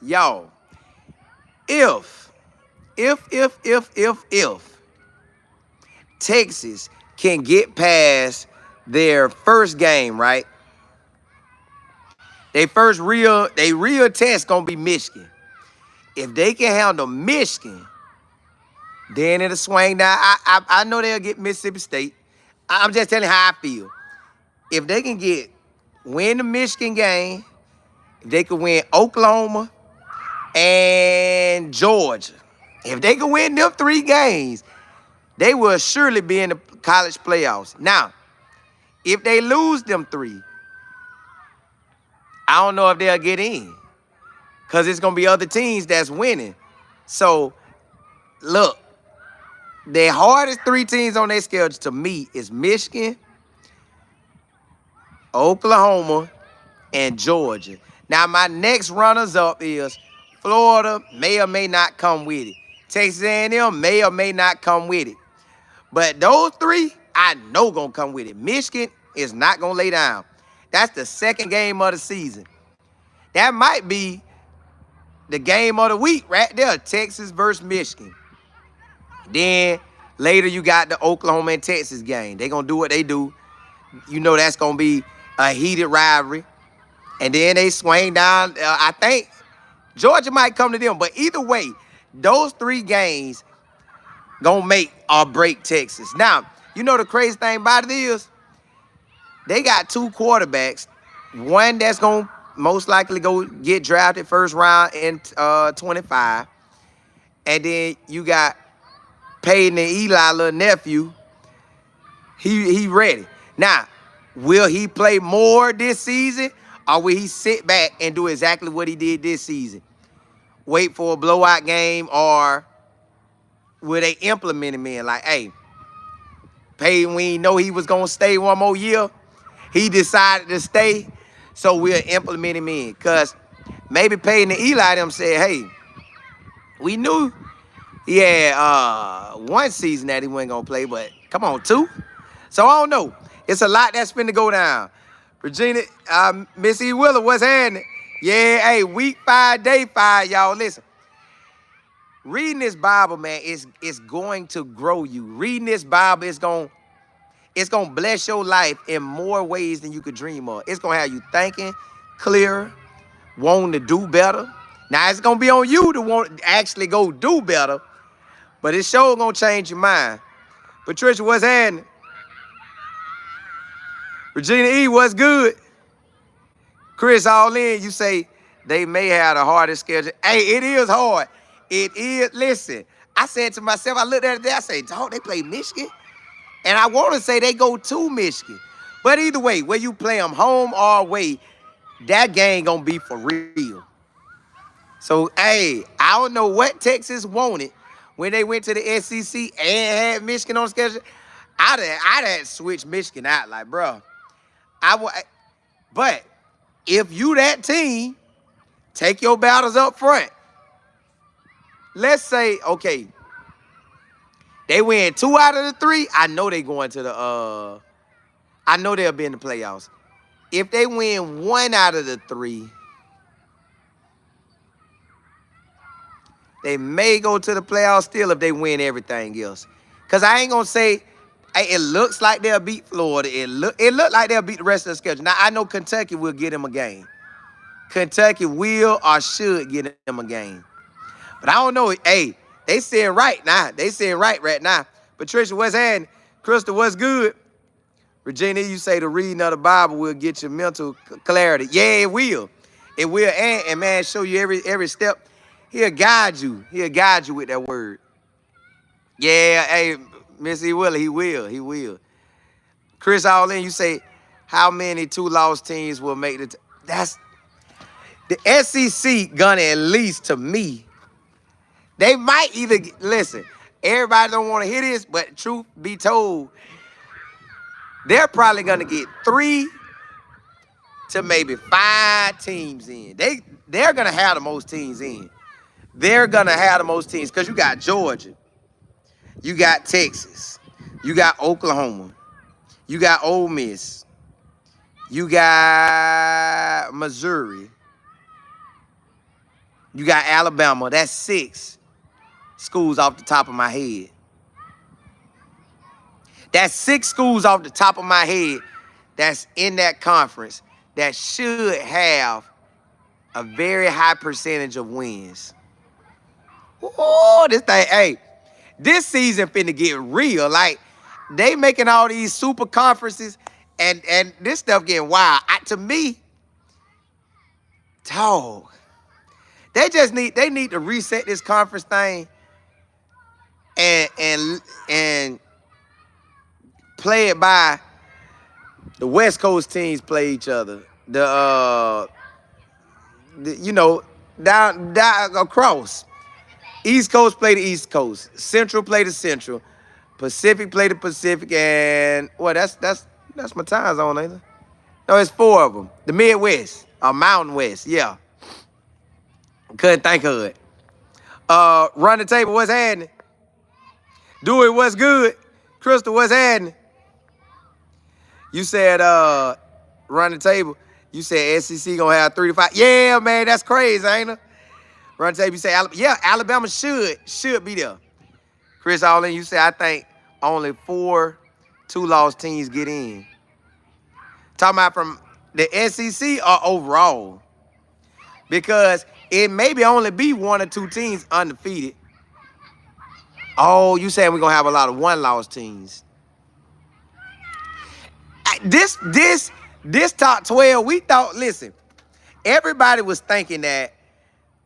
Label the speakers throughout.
Speaker 1: y'all, if Texas can get past their first game, right? They real test gonna be Michigan. If they can handle Michigan, then it'll swing down. I know they'll get Mississippi State. I'm just telling you how I feel. If they can win the Michigan game, if they can win Oklahoma and Georgia, if they can win them 3 games, they will surely be in the college playoffs. Now, if they lose them 3, I don't know if they'll get in because it's going to be other teams that's winning. So, look, the hardest 3 teams on their schedule to me is Michigan, Oklahoma, and Georgia. Now, my next runners-up is Florida may or may not come with it. Texas A&M may or may not come with it. But those 3, I know going to come with it. Michigan is not going to lay down. That's the second game of the season. That might be the game of the week right there, Texas versus Michigan. Then later you got the Oklahoma and Texas game. They're going to do what they do. You know that's going to be a heated rivalry. And then they swing down. I think Georgia might come to them. But either way, those 3 games going to make or break Texas. Now, you know the crazy thing about it is they got 2 quarterbacks. One that's going to most likely go get drafted first round in 25. And then you got Peyton and Eli, little nephew. He ready. Now, will he play more this season or will he sit back and do exactly what he did this season? Wait for a blowout game, or will they implement him in? Like, hey, Peyton, we know he was going to stay 1 more year. He decided to stay, so we'll implement him in. Because maybe Peyton and Eli them said, hey, we knew he had 1 season that he wasn't going to play, but come on, 2? So I don't know. It's a lot that's finna go down. Regina, Miss E. Willer, what's happening? Yeah, hey, week 5, day 5, y'all. Listen, reading this Bible, man, is going to grow you. Reading this Bible is gonna bless your life in more ways than you could dream of. It's gonna have you thinking clearer, wanting to do better. Now it's gonna be on you to want to actually go do better, but it's sure gonna change your mind. Patricia, what's happening? Regina E, what's good? Chris, all in, you say they may have the hardest schedule. Hey, it is hard. It is. Listen, I said to myself, I looked at it there, I said, dog, they play Michigan? And I want to say they go to Michigan. But either way, whether you play them home or away, that game going to be for real. So, hey, I don't know what Texas wanted when they went to the SEC and had Michigan on schedule. I'd have switched Michigan out, like, bro. But if you that team, take your battles up front. Let's say, okay, they win 2 out of the 3. I know they going to the I know they'll be in the playoffs. If they win 1 out of the 3, they may go to the playoffs still if they win everything else. Because I ain't going to say, hey, it looks like they'll beat Florida. It look like they'll beat the rest of the schedule. Now, I know Kentucky will get them a game. Kentucky will or should get them a game. But I don't know. Hey, they saying right now. They saying right now. Patricia, what's happening? Crystal, what's good? Regina, you say the reading of the Bible will get you mental clarity. Yeah, it will. It will. And man, show you every step. He'll guide you. He'll guide you with that word. Yeah, hey, Miss E. Willer, he will. He will. Chris, all in, you say, how many 2-loss teams will make the that's the SEC gonna, at least to me, they might either listen, everybody don't want to hear this, but truth be told, they're probably gonna get 3 to maybe 5 teams in. They're gonna have the most teams in. They're gonna have the most teams because you got Georgia, you got Texas, you got Oklahoma, you got Ole Miss, you got Missouri, You got Alabama. That's 6 schools off the top of my head. That's 6 schools off the top of my head that's in that conference that should have a very high percentage of wins. Oh, this thing, hey, this season finna get real. Like, they making all these super conferences and this stuff getting wild. To me, dog, they need to reset this conference thing and play it by the West Coast teams play each other. Down across. East Coast play the East Coast. Central play the Central. Pacific play the Pacific. And that's my time zone, ain't it? No, it's 4 of them. The Midwest. Mountain West, yeah. Couldn't think of it. Run the table, what's happening? Do it, what's good? Crystal, what's happening? You said run the table. You said SEC gonna have 3 to 5. Yeah, man, that's crazy, ain't it? Run the table. You say Alabama should be there. Chris Allin, you say I think only 4 2-loss teams get in. Talking about from the SEC or overall, because it maybe only be 1 or 2 teams undefeated. Oh, you saying we're gonna have a lot of 1-loss teams? This top 12, we thought, listen, everybody was thinking that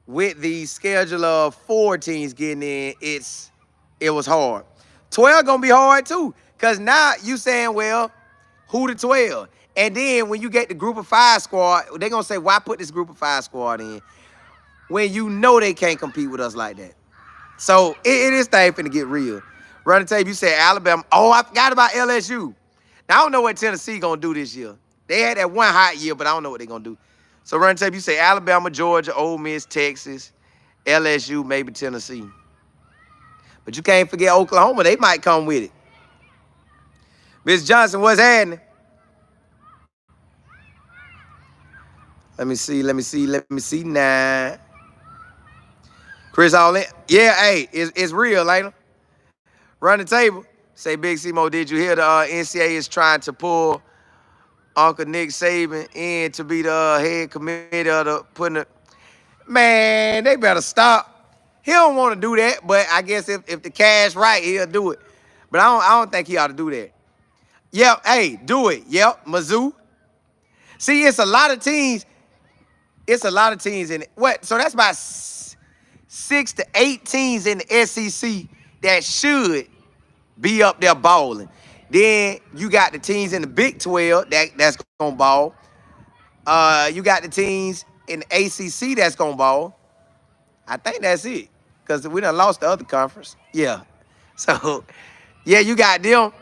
Speaker 1: with the schedule of 4 teams getting in, it was hard. 12 gonna be hard too, because now you saying, well, who the 12? And then when you get the group of 5 squad, they're gonna say, why put this group of 5 squad in when you know they can't compete with us like that? So it is thing finna get real. Run the tape, you said Alabama. Oh, I forgot about LSU. Now, I don't know what Tennessee gonna do this year. They had that one hot year, but I don't know what they're gonna do. So run the tape, you say Alabama, Georgia, Ole Miss, Texas, LSU, maybe Tennessee. But you can't forget Oklahoma. They might come with it. Miss Johnson, what's happening? Let me see now. Chris Allin. Yeah, hey, it's real, ain't it? Run the table. Say, Big C-Mo, did you hear the NCAA is trying to pull Uncle Nick Saban in to be the head committee of the putting it? Man, they better stop. He don't want to do that, but I guess if the cash right, he'll do it. But I don't think he ought to do that. Yep, hey, do it. Yep, Mizzou. See, it's a lot of teams. It's a lot of teams in it. What? So that's about 6 to 8 teams in the SEC that should be up there balling. Then you got the teams in the Big 12 that's gonna ball. You got the teams in the ACC that's gonna ball. I think that's it, because we done lost the other conference. Yeah. So, yeah, you got them.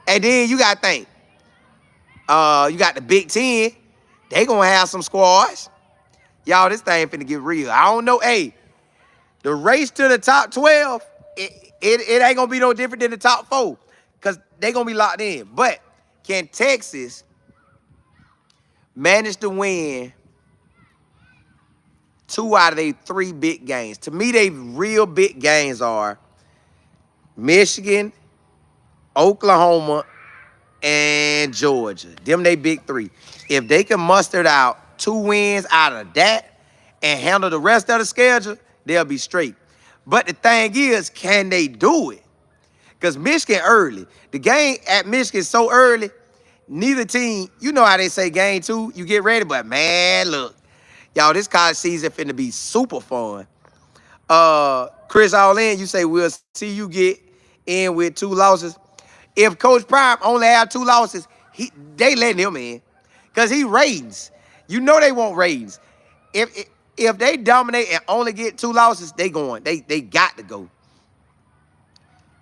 Speaker 1: And then you got to think. You got the Big 10. They gonna have some squads. Y'all, this thing finna get real. I don't know. Hey, the race to the top 12, it ain't gonna be no different than the top 4, because they gonna be locked in. But can Texas manage to win 2 out of their 3 big games? To me, they real big games are Michigan, Oklahoma, and Georgia. Them they big 3. If they can muster out 2 wins out of that and handle the rest of the schedule, they'll be straight. But the thing is, can they do it? Because Michigan early. The game at Michigan so early, neither team, you know how they say game 2, you get ready. But, man, look. Y'all, this college season finna be super fun. Chris Allin, you say we'll see you get in with 2 losses. If Coach Prime only have 2 losses, they letting him in. Because he ratings. You know they want ratings. If they dominate and only get 2 losses, they going. They got to go.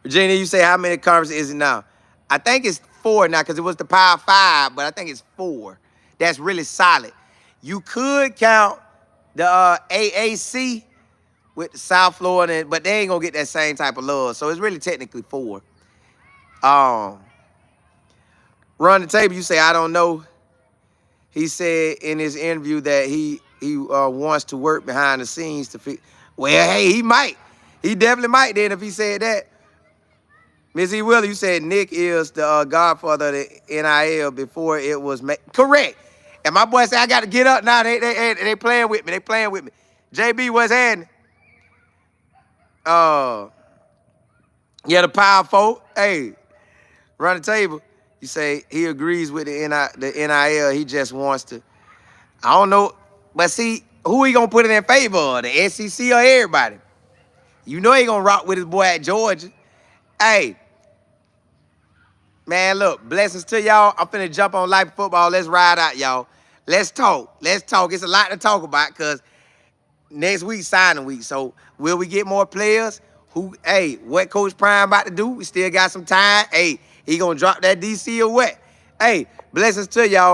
Speaker 1: Virginia, you say how many conferences is it now? I think it's 4 now, because it was the Power 5, but I think it's 4. That's really solid. You could count the AAC with South Florida, but they ain't gonna get that same type of love. So it's really technically 4. Run the table, you say, I don't know. He said in his interview that he he wants to work behind the scenes to fix. Well, hey, he might. He definitely might then if he said that. Miss E. Willie, you said Nick is the godfather of the NIL before it was made. Correct. And my boy said, I got to get up now. They playing with me. They playing with me. JB, what's happening? Yeah, the power folk. Hey, run the table. You say he agrees with the NIL. He just wants to. I don't know. But see, who he going to put it in favor of? The SEC or everybody? You know he going to rock with his boy at Georgia. Hey, man, look, blessings to y'all. I'm finna jump on Life Football. Let's ride out, y'all. Let's talk. Let's talk. It's a lot to talk about because next week signing week. So will we get more players? Who? Hey, what Coach Prime about to do? We still got some time. Hey, he gonna drop that DC or what? Hey, blessings to y'all.